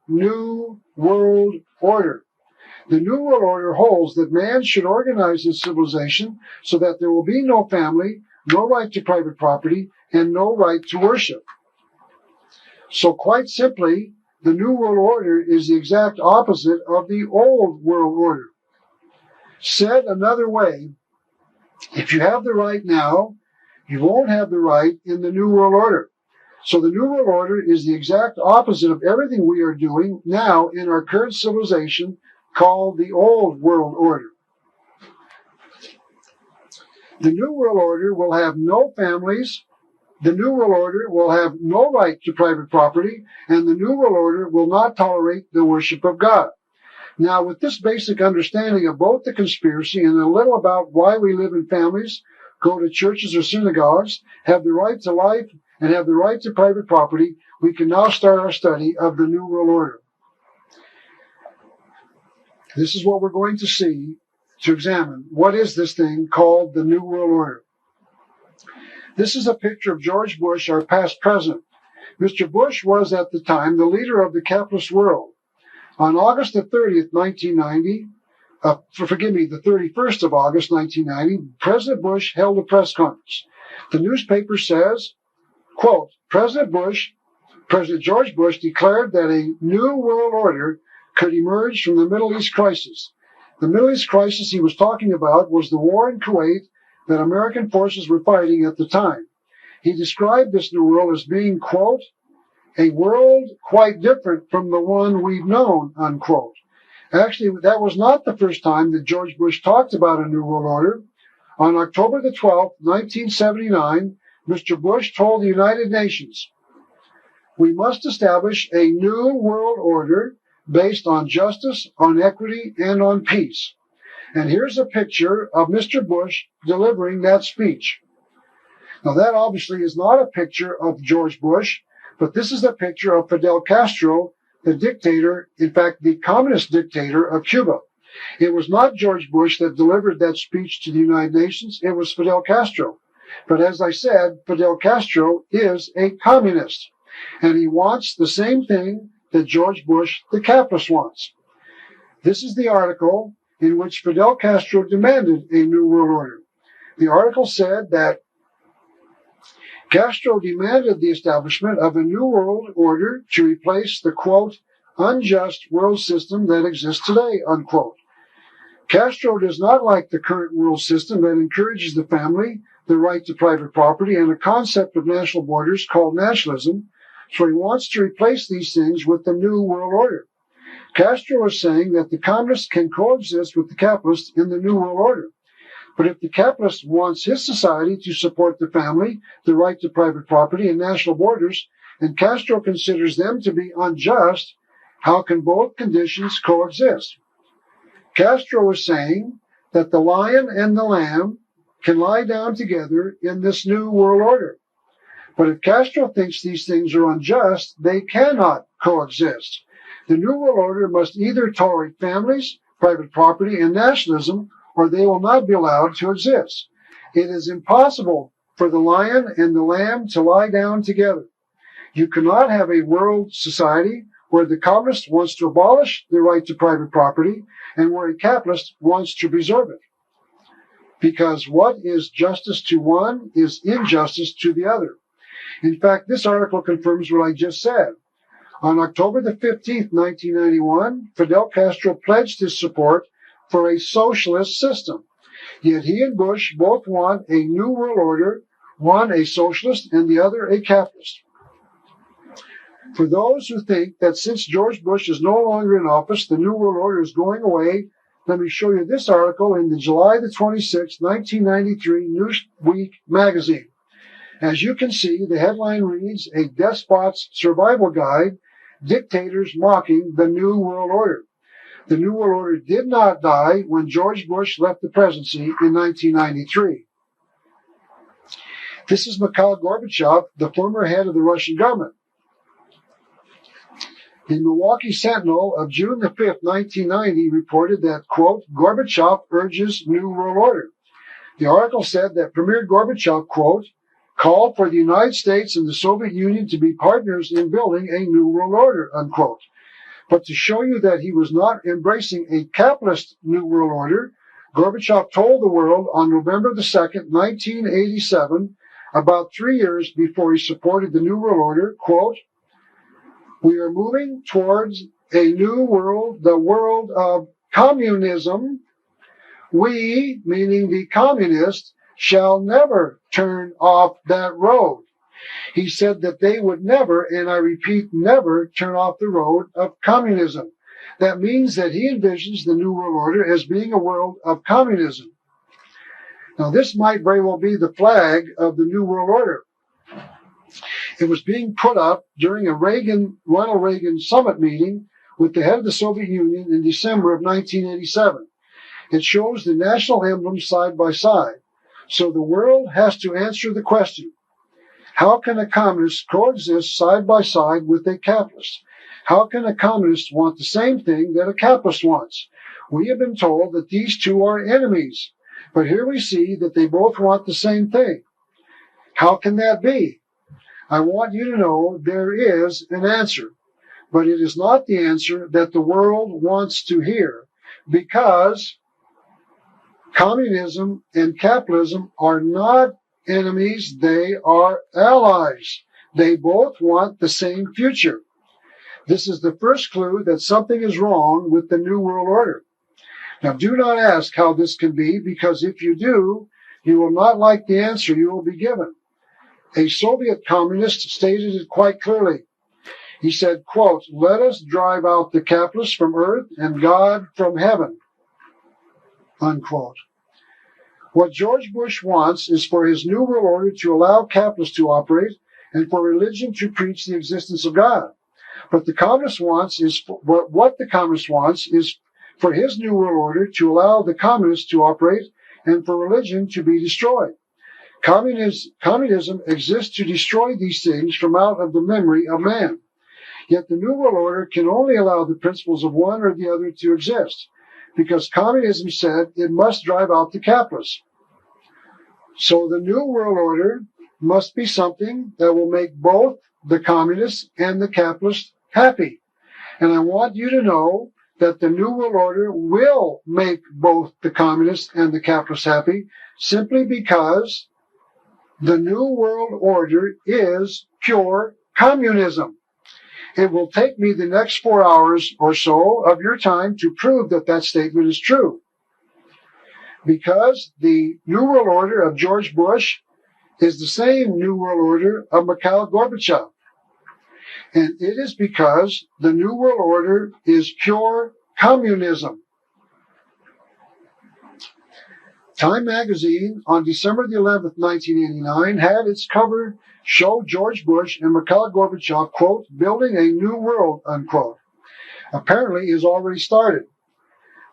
New World Order. The New World Order holds that man should organize his civilization so that there will be no family, no right to private property, and no right to worship. So quite simply, the New World Order is the exact opposite of the Old World Order. Said another way, if you have the right now, you won't have the right in the New World Order. So the New World Order is the exact opposite of everything we are doing now in our current civilization called the Old World Order. The New World Order will have no families, the New World Order will have no right to private property, and the New World Order will not tolerate the worship of God. Now, with this basic understanding of both the conspiracy and a little about why we live in families, go to churches or synagogues, have the right to life, and have the right to private property, we can now start our study of the New World Order. This is what we're going to see, to examine. What is this thing called the New World Order? This is a picture of George Bush, our past president. Mr. Bush was at the time the leader of the capitalist world. On August the 30th, 1990, the 31st of August, 1990, President Bush held a press conference. The newspaper says, quote, President George Bush declared that a new world order could emerge from the Middle East crisis. The Middle East crisis he was talking about was the war in Kuwait that American forces were fighting at the time. He described this new world as being, quote, a world quite different from the one we've known, unquote. Actually, that was not the first time that George Bush talked about a new world order. On October the 12th, 1979, Mr. Bush told the United Nations, we must establish a new world order based on justice, on equity, and on peace. And here's a picture of Mr. Bush delivering that speech. Now, that obviously is not a picture of George Bush, but this is a picture of Fidel Castro, the dictator, in fact, the communist dictator of Cuba. It was not George Bush that delivered that speech to the United Nations. It was Fidel Castro. But as I said, Fidel Castro is a communist, and he wants the same thing that George Bush, the capitalist, wants. This is the article in which Fidel Castro demanded a new world order. The article said that Castro demanded the establishment of a new world order to replace the, quote, unjust world system that exists today, unquote. Castro does not like the current world system that encourages the family, the right to private property, and a concept of national borders called nationalism, so he wants to replace these things with the new world order. Castro is saying that the communists can coexist with the capitalists in the new world order. But if the capitalist wants his society to support the family, the right to private property, and national borders, and Castro considers them to be unjust, how can both conditions coexist? Castro is saying that the lion and the lamb can lie down together in this new world order. But if Castro thinks these things are unjust, they cannot coexist. The new world order must either tolerate families, private property, and nationalism, or they will not be allowed to exist. It is impossible for the lion and the lamb to lie down together. You cannot have a world society where the communist wants to abolish the right to private property and where a capitalist wants to preserve it. Because what is justice to one is injustice to the other. In fact, this article confirms what I just said. On October the 15th, 1991, Fidel Castro pledged his support for a socialist system. Yet he and Bush both want a new world order, one a socialist and the other a capitalist. For those who think that since George Bush is no longer in office, the new world order is going away, let me show you this article in the July the 26th, 1993 Newsweek magazine. As you can see, the headline reads, A Despot's Survival Guide, Dictators Mocking the New World Order. The New World Order did not die when George Bush left the presidency in 1993. This is Mikhail Gorbachev, the former head of the Russian government. The Milwaukee Sentinel of June the 5th, 1990 reported that, quote, Gorbachev urges New World Order. The article said that Premier Gorbachev, quote, called for the United States and the Soviet Union to be partners in building a new world order, unquote. But to show you that he was not embracing a capitalist new world order, Gorbachev told the world on November the 2nd, 1987, about 3 years before he supported the new world order, quote, "We are moving towards a new world, the world of communism. We, meaning the communists, shall never turn off that road." He said that they would never, and I repeat, never turn off the road of communism. That means that he envisions the New World Order as being a world of communism. Now, this might very well be the flag of the New World Order. It was being put up during a Ronald Reagan summit meeting with the head of the Soviet Union in December of 1987. It shows the national emblems side by side. So the world has to answer the question, how can a communist coexist side by side with a capitalist? How can a communist want the same thing that a capitalist wants? We have been told that these two are enemies, but here we see that they both want the same thing. How can that be? I want you to know there is an answer, but it is not the answer that the world wants to hear, because communism and capitalism are not enemies, they are allies. They both want the same future. This is the first clue that something is wrong with the New World Order. Now, do not ask how this can be, because if you do, you will not like the answer you will be given. A Soviet communist stated it quite clearly. He said, quote, "Let us drive out the capitalists from earth and God from heaven," unquote. What George Bush wants is for his New World Order to allow capitalists to operate and for religion to preach the existence of God. But what the communist wants is for his New World Order to allow the communists to operate and for religion to be destroyed. Communism exists to destroy these things from out of the memory of man. Yet the New World Order can only allow the principles of one or the other to exist, because communism said it must drive out the capitalists. So the New World Order must be something that will make both the communists and the capitalists happy. And I want you to know that the New World Order will make both the communists and the capitalists happy, simply because the New World Order is pure communism. It will take me the next 4 hours or so of your time to prove that that statement is true. Because the New World Order of George Bush is the same New World Order of Mikhail Gorbachev. And it is because the New World Order is pure communism. Time magazine on December the 11th, 1989 had its cover show George Bush and Mikhail Gorbachev, quote, "building a new world," unquote. Apparently is already started.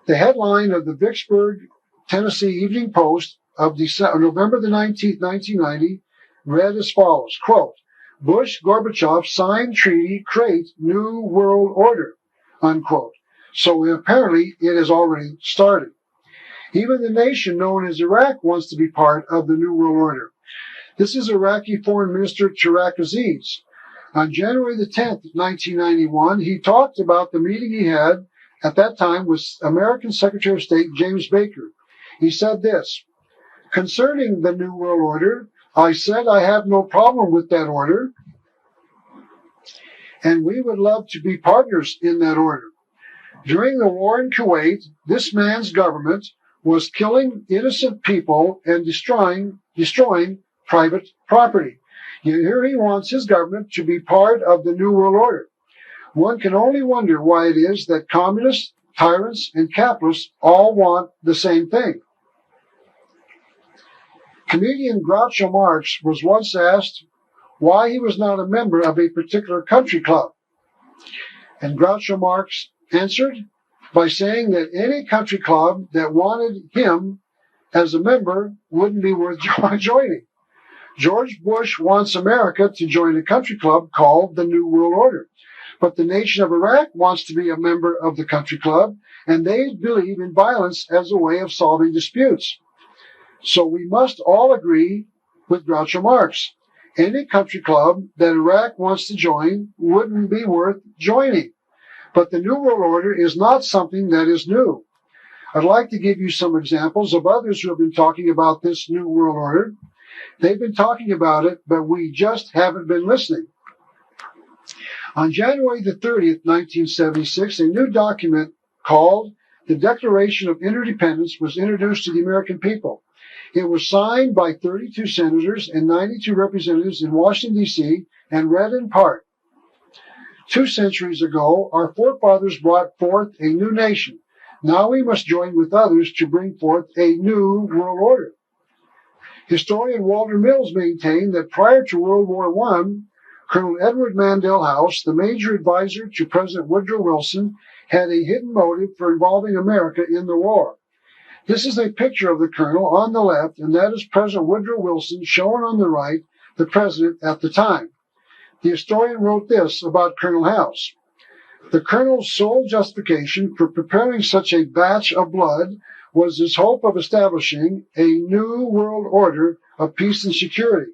The headline of the Vicksburg, Tennessee Evening Post of November the 19th, 1990 read as follows, quote, "Bush-Gorbachev signed treaty create new world order," unquote. So apparently it has already started. Even the nation known as Iraq wants to be part of the New World Order. This is Iraqi Foreign Minister Tariq Aziz. On January the 10th, 1991, he talked about the meeting he had at that time with American Secretary of State James Baker. He said this, "Concerning the New World Order, I said I have no problem with that order, and we would love to be partners in that order. During the war in Kuwait, this man's government was killing innocent people and destroying private property. Yet here he wants his government to be part of the New World Order. One can only wonder why it is that communists, tyrants, and capitalists all want the same thing." Comedian Groucho Marx was once asked why he was not a member of a particular country club. And Groucho Marx answered by saying that any country club that wanted him as a member wouldn't be worth joining. George Bush wants America to join a country club called the New World Order. But the nation of Iraq wants to be a member of the country club, and they believe in violence as a way of solving disputes. So we must all agree with Groucho Marx. Any country club that Iraq wants to join wouldn't be worth joining. But the New World Order is not something that is new. I'd like to give you some examples of others who have been talking about this New World Order. They've been talking about it, but we just haven't been listening. On January the 30th, 1976, a new document called the Declaration of Interdependence was introduced to the American people. It was signed by 32 senators and 92 representatives in Washington, D.C., and read in part, 2 centuries ago, our forefathers brought forth a new nation. Now we must join with others to bring forth a new world order. Historian Walter Mills maintained that prior to World War I, Colonel Edward Mandell House, the major advisor to President Woodrow Wilson, had a hidden motive for involving America in the war. This is a picture of the colonel on the left, and that is President Woodrow Wilson, shown on the right, the president at the time. The historian wrote this about Colonel House. The colonel's sole justification for preparing such a batch of blood was his hope of establishing a new world order of peace and security.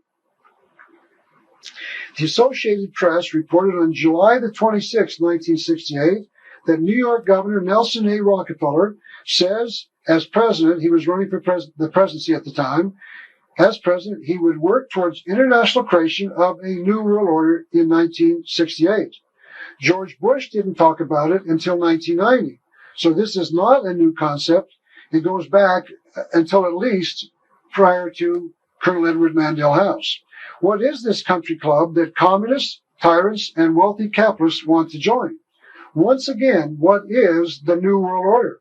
The Associated Press reported on July the 26th, 1968, that New York Governor Nelson A. Rockefeller says, as president, he was running for the presidency at the time, as president, he would work towards international creation of a new world order in 1968. George Bush didn't talk about it until 1990. So this is not a new concept. It goes back until at least prior to Colonel Edward Mandell House. What is this country club that communists, tyrants, and wealthy capitalists want to join? Once again, what is the New World Order?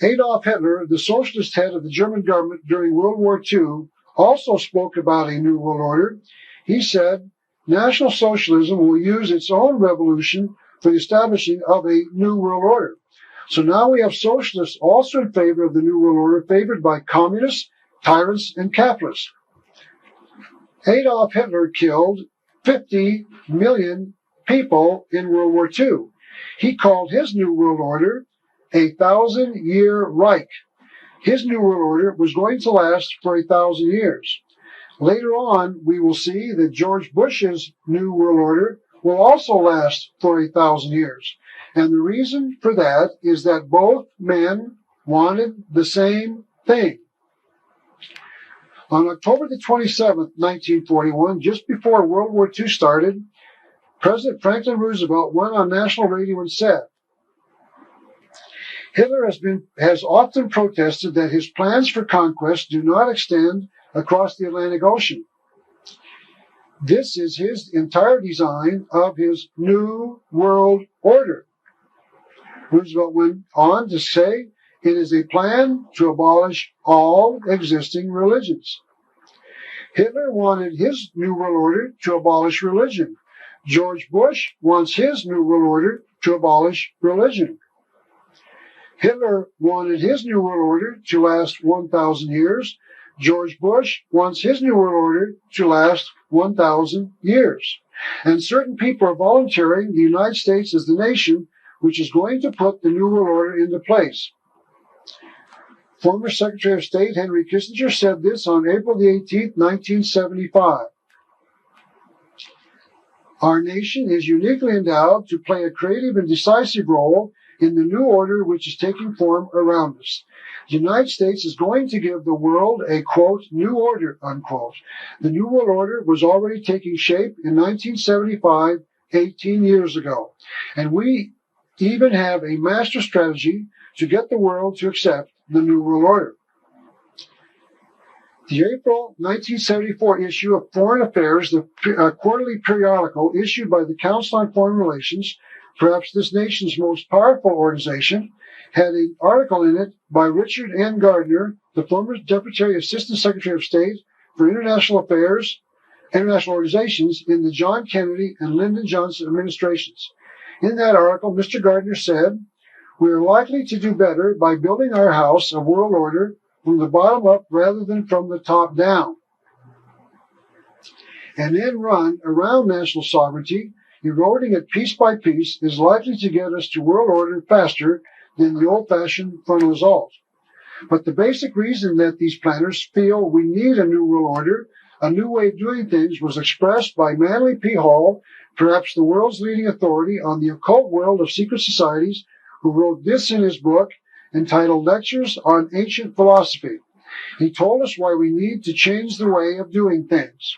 Adolf Hitler, the socialist head of the German government during World War II, also spoke about a New World Order. He said, National Socialism will use its own revolution for the establishing of a New World Order. So now we have socialists also in favor of the New World Order, favored by communists, tyrants, and capitalists. Adolf Hitler killed 50 million people in World War II. He called his New World Order a 1,000-year Reich. His New World Order was going to last for 1,000 years. Later on, we will see that George Bush's New World Order will also last for 1,000 years. And the reason for that is that both men wanted the same thing. On October the 27th, 1941, just before World War II started, President Franklin Roosevelt went on national radio and said, Hitler has often protested that his plans for conquest do not extend across the Atlantic Ocean. This is his entire design of his New World Order. Roosevelt went on to say, it is a plan to abolish all existing religions. Hitler wanted his New World Order to abolish religion. George Bush wants his New World Order to abolish religion. Hitler wanted his New World Order to last 1,000 years. George Bush wants his New World Order to last 1,000 years. And certain people are volunteering the United States as the nation which is going to put the New World Order into place. Former Secretary of State Henry Kissinger said this on April the 18th, 1975. Our nation is uniquely endowed to play a creative and decisive role in the new order which is taking form around us. The United States is going to give the world a, quote, new order, unquote. The New World Order was already taking shape in 1975, 18 years ago. And we even have a master strategy to get the world to accept the New World Order. The April 1974 issue of Foreign Affairs, the quarterly periodical issued by the Council on Foreign Relations, perhaps this nation's most powerful organization, had an article in it by Richard N. Gardner, the former Deputy Assistant Secretary of State for International Affairs, International Organizations in the John Kennedy and Lyndon Johnson administrations. In that article, Mr. Gardner said, we are likely to do better by building our house of world order from the bottom up rather than from the top down. An end run around national sovereignty, eroding it piece by piece, is likely to get us to world order faster than the old-fashioned frontal assault. But the basic reason that these planners feel we need a new world order, a new way of doing things, was expressed by Manly P. Hall, perhaps the world's leading authority on the occult world of secret societies, who wrote this in his book entitled Lectures on Ancient Philosophy. He told us why we need to change the way of doing things.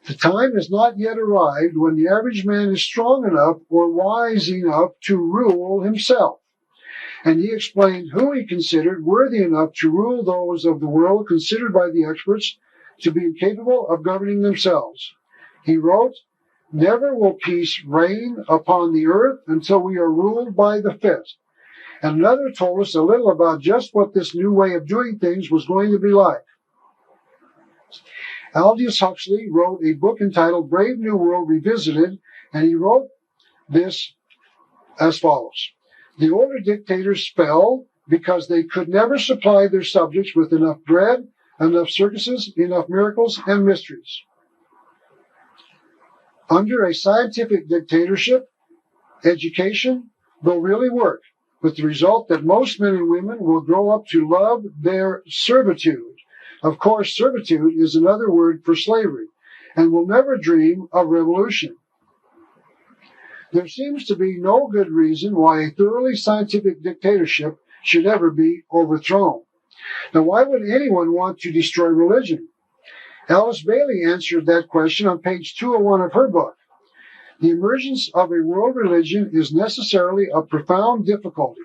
The time has not yet arrived when the average man is strong enough or wise enough to rule himself. And he explained who he considered worthy enough to rule those of the world considered by the experts to be incapable of governing themselves. He wrote, "Never will peace reign upon the earth until we are ruled by the fit." And another told us a little about just what this new way of doing things was going to be like. Aldous Huxley wrote a book entitled Brave New World Revisited, and he wrote this as follows. The older dictators fell because they could never supply their subjects with enough bread, enough circuses, enough miracles, and mysteries. Under a scientific dictatorship, education will really work, with the result that most men and women will grow up to love their servitude. Of course, servitude is another word for slavery, and will never dream of revolution. There seems to be no good reason why a thoroughly scientific dictatorship should ever be overthrown. Now, why would anyone want to destroy religion? Alice Bailey answered that question on page 201 of her book. The emergence of a world religion is necessarily a profound difficulty.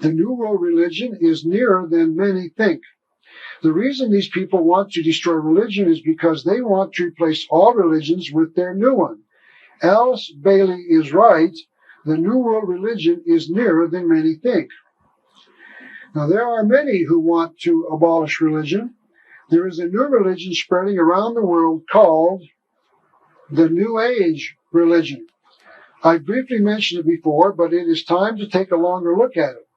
The new world religion is nearer than many think. The reason these people want to destroy religion is because they want to replace all religions with their new one. Alice Bailey is right. The new world religion is nearer than many think. Now, there are many who want to abolish religion. There is a new religion spreading around the world called the New Age religion. I briefly mentioned it before, but it is time to take a longer look at it.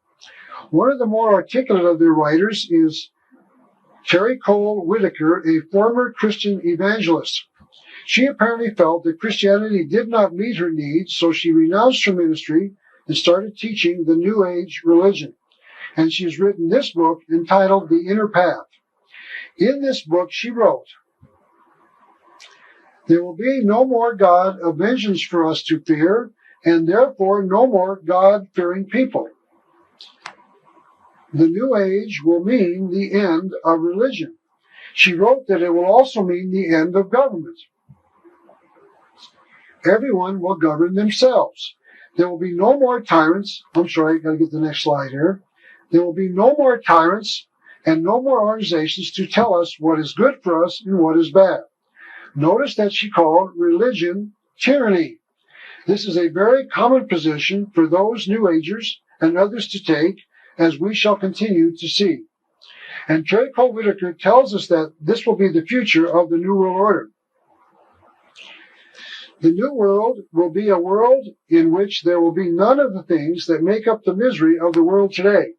One of the more articulate of their writers is Terry Cole Whitaker, a former Christian evangelist. She apparently felt that Christianity did not meet her needs, so she renounced her ministry and started teaching the New Age religion. And she has written this book entitled The Inner Path. In this book, she wrote, "There will be no more God of vengeance for us to fear, and therefore no more God-fearing people. The New Age will mean the end of religion." She wrote that it will also mean the end of government. Everyone will govern themselves. There will be no more tyrants. I'm sorry, got to get the next slide here. There will be no more tyrants and no more organizations to tell us what is good for us and what is bad. Notice that she called religion tyranny. This is a very common position for those New Agers and others to take, as we shall continue to see. And Terry Cole Whitaker tells us that this will be the future of the New World Order. The New World will be a world in which there will be none of the things that make up the misery of the world today.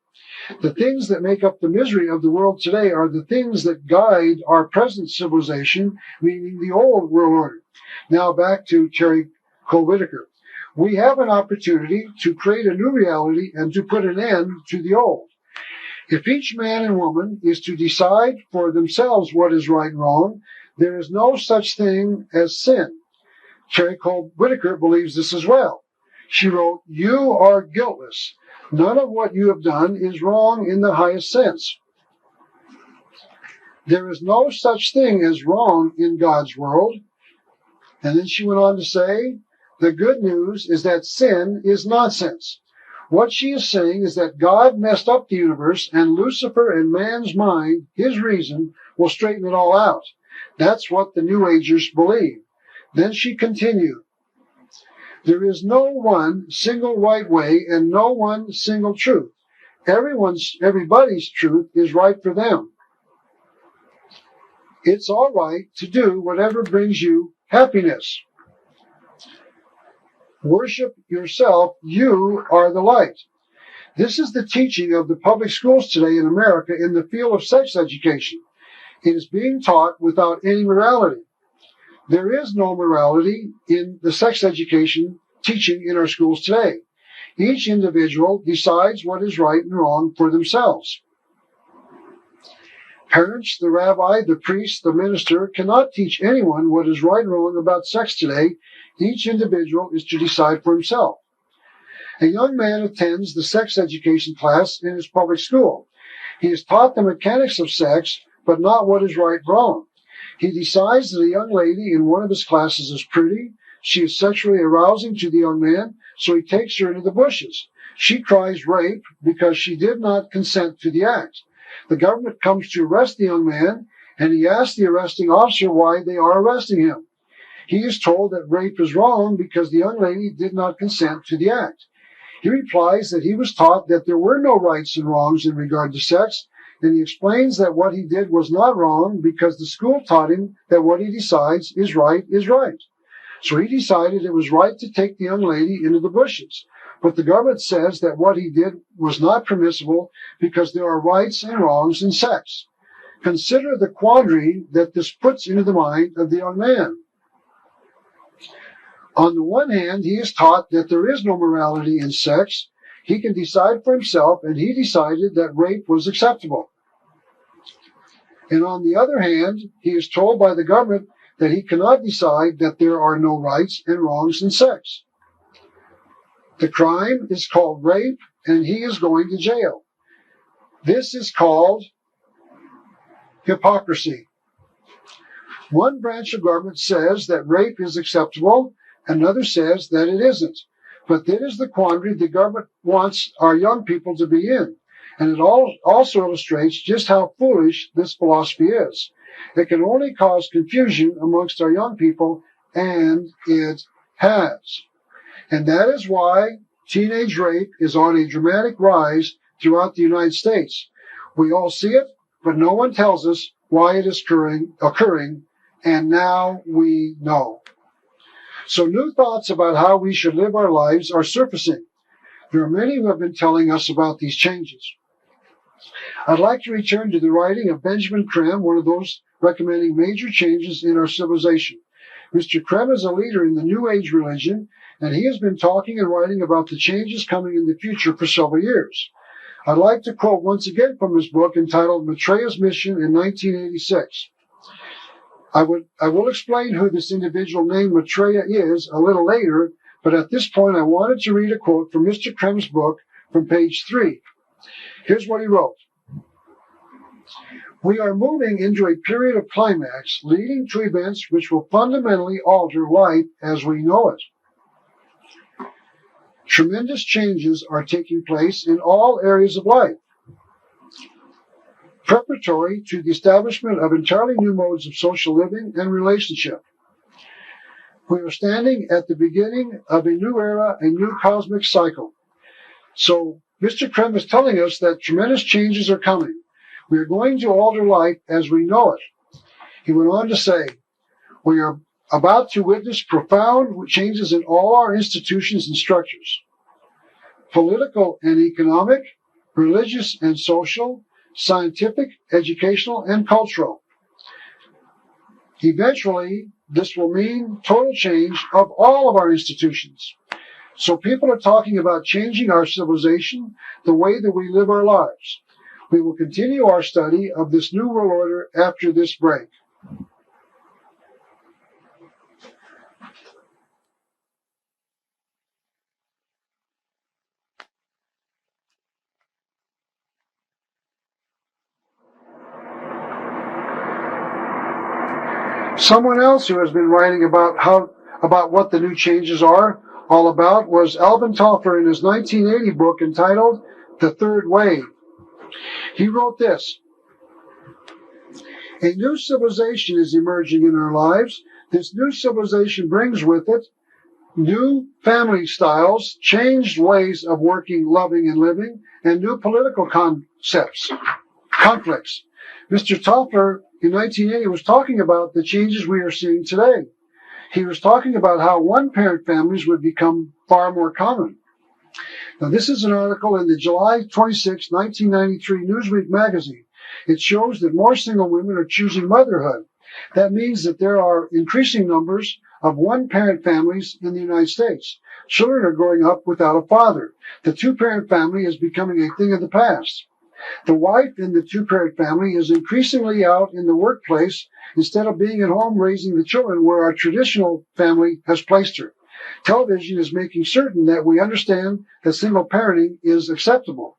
The things that make up the misery of the world today are the things that guide our present civilization, meaning the old world order. Now back to Terry Cole Whitaker. We have an opportunity to create a new reality and to put an end to the old. If each man and woman is to decide for themselves what is right and wrong, there is no such thing as sin. Terry Cole Whitaker believes this as well. She wrote, "You are guiltless. None of what you have done is wrong in the highest sense. There is no such thing as wrong in God's world." And then she went on to say, "The good news is that sin is nonsense." What she is saying is that God messed up the universe, and Lucifer and man's mind, his reason, will straighten it all out. That's what the New Agers believe. Then she continued, "There is no one single right way and no one single truth. Everybody's truth is right for them. It's all right to do whatever brings you happiness. Worship yourself. You are the light." This is the teaching of the public schools today in America in the field of sex education. It is being taught without any morality. There is no morality in the sex education teaching in our schools today. Each individual decides what is right and wrong for themselves. Parents, the rabbi, the priest, the minister cannot teach anyone what is right and wrong about sex today. Each individual is to decide for himself. A young man attends the sex education class in his public school. He is taught the mechanics of sex, but not what is right and wrong. He decides that a young lady in one of his classes is pretty. She is sexually arousing to the young man, so he takes her into the bushes. She cries rape because she did not consent to the act. The government comes to arrest the young man, and he asks the arresting officer why they are arresting him. He is told that rape is wrong because the young lady did not consent to the act. He replies that he was taught that there were no rights and wrongs in regard to sex, and he explains that what he did was not wrong because the school taught him that what he decides is right is right. So he decided it was right to take the young lady into the bushes. But the government says that what he did was not permissible because there are rights and wrongs in sex. Consider the quandary that this puts into the mind of the young man. On the one hand, he is taught that there is no morality in sex. He can decide for himself, and he decided that rape was acceptable. And on the other hand, he is told by the government that he cannot decide that there are no rights and wrongs in sex. The crime is called rape, and he is going to jail. This is called hypocrisy. One branch of government says that rape is acceptable, another says that it isn't. But that is the quandary the government wants our young people to be in. And it also illustrates just how foolish this philosophy is. It can only cause confusion amongst our young people, and it has. And that is why teenage rape is on a dramatic rise throughout the United States. We all see it, but no one tells us why it is occurring, and now we know. So new thoughts about how we should live our lives are surfacing. There are many who have been telling us about these changes. I'd like to return to the writing of Benjamin Creme, one of those recommending major changes in our civilization. Mr. Creme is a leader in the New Age religion, and he has been talking and writing about the changes coming in the future for several years. I'd like to quote once again from his book entitled Maitreya's Mission in 1986. I will explain who this individual named Maitreya is a little later, but at this point I wanted to read a quote from Mr. Creme's book from page 3. Here's what he wrote. We are moving into a period of climax leading to events which will fundamentally alter life as we know it. Tremendous changes are taking place in all areas of life, preparatory to the establishment of entirely new modes of social living and relationship. We are standing at the beginning of a new era, a new cosmic cycle. So Mr. Creme is telling us that tremendous changes are coming. We are going to alter life as we know it. He went on to say, we are about to witness profound changes in all our institutions and structures, political and economic, religious and social, scientific, educational, and cultural. Eventually, this will mean total change of all of our institutions. So people are talking about changing our civilization, the way that we live our lives. We will continue our study of this new world order after this break. Someone else who has been writing about what the new changes are all about was Alvin Toffler in his 1980 book entitled The Third Wave. He wrote this: a new civilization is emerging in our lives. This new civilization brings with it new family styles, changed ways of working, loving, and living, and new political conflicts. Mr. Toffler in 1980 was talking about the changes we are seeing today. He was talking about how one-parent families would become far more common. Now, this is an article in the July 26, 1993 Newsweek magazine. It shows that more single women are choosing motherhood. That means that there are increasing numbers of one-parent families in the United States. Children are growing up without a father. The two-parent family is becoming a thing of the past. The wife in the two-parent family is increasingly out in the workplace instead of being at home raising the children where our traditional family has placed her. Television is making certain that we understand that single parenting is acceptable.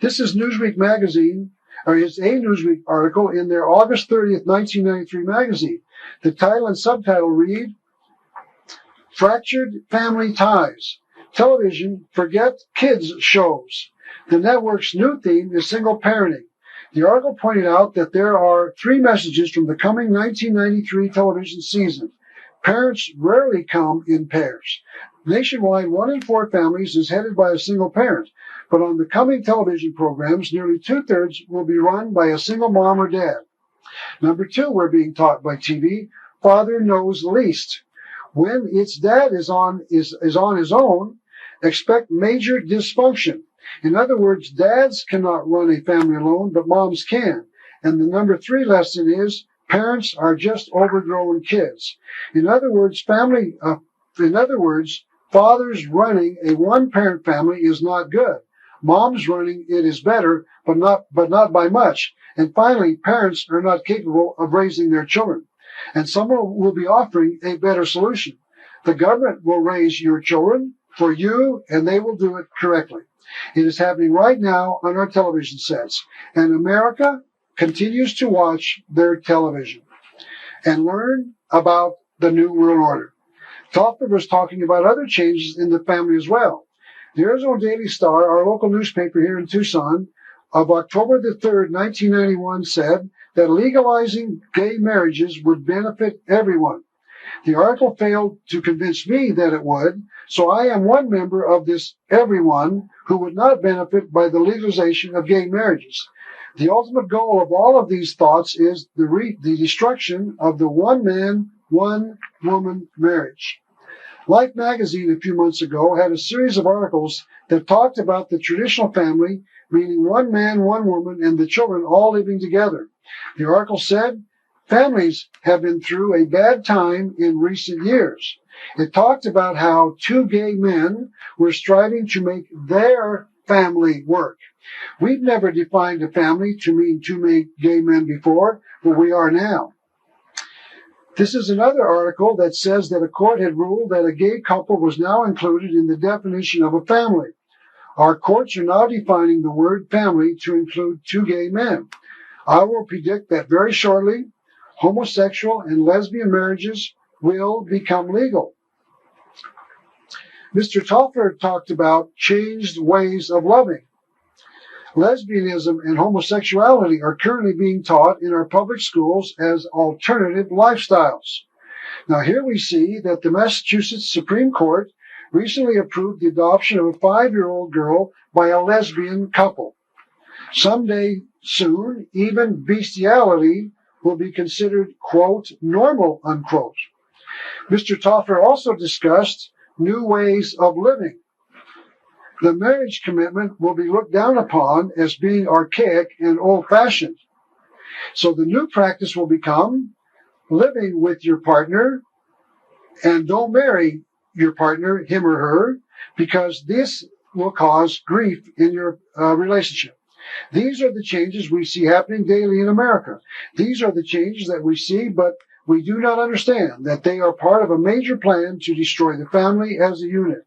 This is Newsweek magazine, or is a Newsweek article in their August 30th, 1993 magazine. The title and subtitle read, Fractured Family Ties. Television, forget kids shows. The network's new theme is single parenting. The article pointed out that there are three messages from the coming 1993 television season. Parents rarely come in pairs. Nationwide, 1 in 4 families is headed by a single parent, but on the coming television programs, nearly 2/3 will be run by a single mom or dad. Number 2, we're being taught by TV, father knows least. When its dad is on his own, expect major dysfunction. In other words, dads cannot run a family alone, but moms can. And the number 3 lesson is parents are just overgrown kids. In other words, fathers running a one-parent family is not good. Moms running it is better, but not by much. And finally, parents are not capable of raising their children. And someone will be offering a better solution. The government will raise your children for you, and they will do it correctly. It is happening right now on our television sets. And America continues to watch their television and learn about the New World Order. Toffler was talking about other changes in the family as well. The Arizona Daily Star, our local newspaper here in Tucson, of October the 3rd, 1991, said that legalizing gay marriages would benefit everyone. The article failed to convince me that it would, so I am one member of this everyone who would not benefit by the legalization of gay marriages. The ultimate goal of all of these thoughts is the destruction of the one-man, one-woman marriage. Life magazine a few months ago had a series of articles that talked about the traditional family, meaning one man, one woman, and the children all living together. The article said, families have been through a bad time in recent years. It talked about how 2 gay men were striving to make their family work. We've never defined a family to mean 2 gay men before, but we are now. This is another article that says that a court had ruled that a gay couple was now included in the definition of a family. Our courts are now defining the word family to include 2 gay men. I will predict that very shortly, homosexual and lesbian marriages will become legal. Mr. Toffler talked about changed ways of loving. Lesbianism and homosexuality are currently being taught in our public schools as alternative lifestyles. Now here we see that the Massachusetts Supreme Court recently approved the adoption of a 5-year-old girl by a lesbian couple. Someday soon, even bestiality will be considered, quote, normal, unquote. Mr. Toffler also discussed new ways of living. The marriage commitment will be looked down upon as being archaic and old-fashioned. So the new practice will become living with your partner, and don't marry your partner, him or her, because this will cause grief in your relationship. These are the changes we see happening daily in America. These are the changes that we see, but we do not understand that they are part of a major plan to destroy the family as a unit.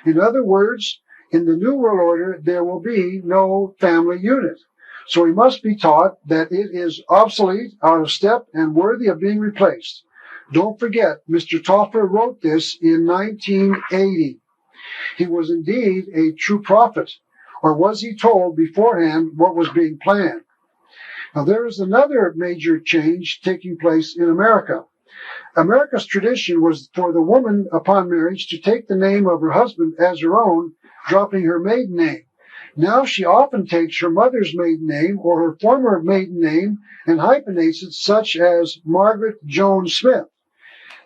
In other words, in the New World Order, there will be no family unit. So we must be taught that it is obsolete, out of step, and worthy of being replaced. Don't forget, Mr. Toffler wrote this in 1980. He was indeed a true prophet, or was he told beforehand what was being planned? Now, there is another major change taking place in America. America's tradition was for the woman upon marriage to take the name of her husband as her own, dropping her maiden name. Now she often takes her mother's maiden name or her former maiden name and hyphenates it, such as Margaret Joan Smith.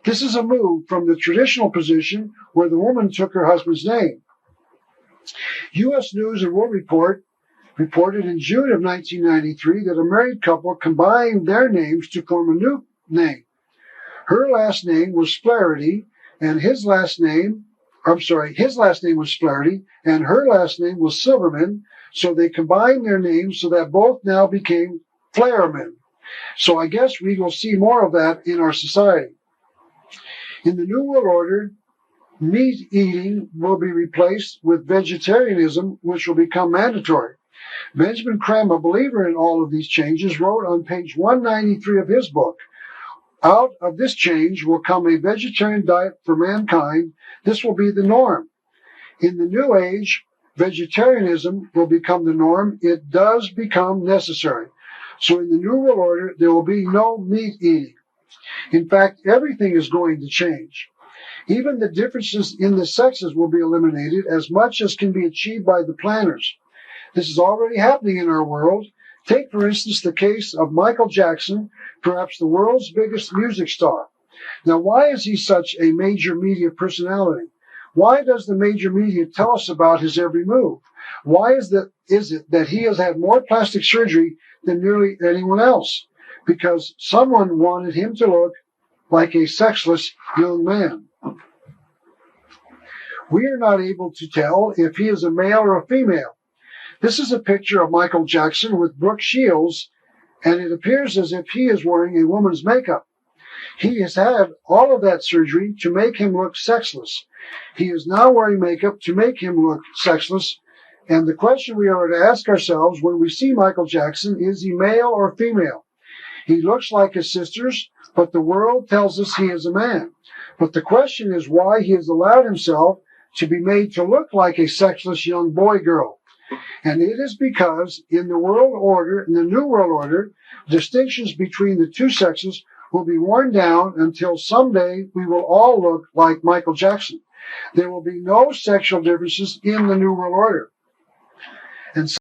This is a move from the traditional position where the woman took her husband's name. U.S. News and World Report reported in June of 1993 that a married couple combined their names to form a new name. Her last name was Flaherty, and his last name was Flaherty, and her last name was Silverman, so they combined their names so that both now became Flaherman. So I guess we will see more of that in our society. In the New World Order, meat eating will be replaced with vegetarianism, which will become mandatory. Benjamin Creme, a believer in all of these changes, wrote on page 193 of his book, "Out of this change will come a vegetarian diet for mankind. This will be the norm. In the New Age, vegetarianism will become the norm. It does become necessary. So in the New World Order, there will be no meat eating. In fact, everything is going to change. Even the differences in the sexes will be eliminated as much as can be achieved by the planners. This is already happening in our world. Take, for instance, the case of Michael Jackson, perhaps the world's biggest music star. Now, why is he such a major media personality? Why does the major media tell us about his every move? Why is it that he has had more plastic surgery than nearly anyone else? Because someone wanted him to look like a sexless young man. We are not able to tell if he is a male or a female. This is a picture of Michael Jackson with Brooke Shields, and it appears as if he is wearing a woman's makeup. He has had all of that surgery to make him look sexless. He is now wearing makeup to make him look sexless. And the question we are to ask ourselves when we see Michael Jackson, is he male or female? He looks like his sisters, but the world tells us he is a man. But the question is why he has allowed himself to be made to look like a sexless young boy-girl. And it is because in the New World Order, distinctions between the two sexes will be worn down until someday we will all look like Michael Jackson. There will be no sexual differences in the New World Order. And